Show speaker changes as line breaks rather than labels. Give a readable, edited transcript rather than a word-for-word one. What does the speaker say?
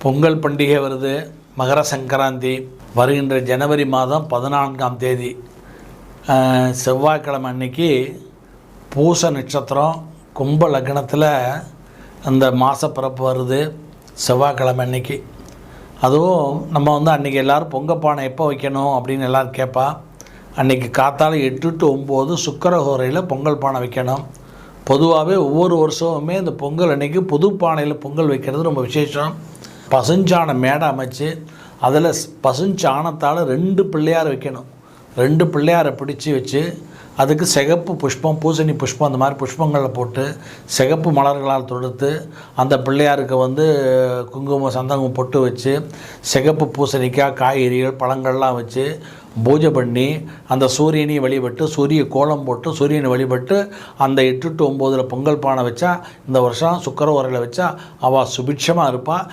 பொங்கல் பண்டிகை வருது, மகர சங்கராந்தி வருகின்ற ஜனவரி மாதம் 14ஆம் தேதி செவ்வாய்க்கிழமை அன்னைக்கு பூச நட்சத்திரம் கும்ப லக்னத்தில் அந்த மாதப்பிறப்பு வருது. செவ்வாய்க்கிழமை அன்னைக்கு அதுவும் நம்ம அன்றைக்கி எல்லோரும் பொங்கப்பானை எப்போ வைக்கணும் அப்படின்னு எல்லோரும் கேட்பா. அன்றைக்கி காத்தால 8 to 9 சுக்கரஹோரையில் பொங்கல் பானை வைக்கணும். பொதுவாகவே ஒவ்வொரு வருஷமுமே இந்த பொங்கல் அன்றைக்கி புது பானையில் பொங்கல் வைக்கிறது ரொம்ப விசேஷம். பசுஞ்சாண மேடை அமைச்சு அதில் பசுஞ்சாணத்தால் 2 பிள்ளையார் வைக்கணும். 2 பிள்ளையாரை பிடிச்சி வச்சு அதுக்கு சிகப்பு புஷ்பம், பூசணி புஷ்பம், அந்த மாதிரி புஷ்பங்களை போட்டு சிகப்பு மலர்களால் தொடுத்து அந்த பிள்ளையாருக்கு குங்குமம் சந்தனம் பொட்டு வச்சு சிகப்பு பூசணிக்காய், காய்கறிகள், பழங்கள்லாம் வச்சு பூஜை பண்ணி அந்த சூரியனை வழிபட்டு சூரிய கோலம் போட்டு சூரியனை வழிபட்டு அந்த 8 to 9 பொங்கல் பானை வச்சா இந்த வருஷம் சுக்கரஹோரையில் வச்சா அவள் சுபிட்சமாக இருப்பாள்.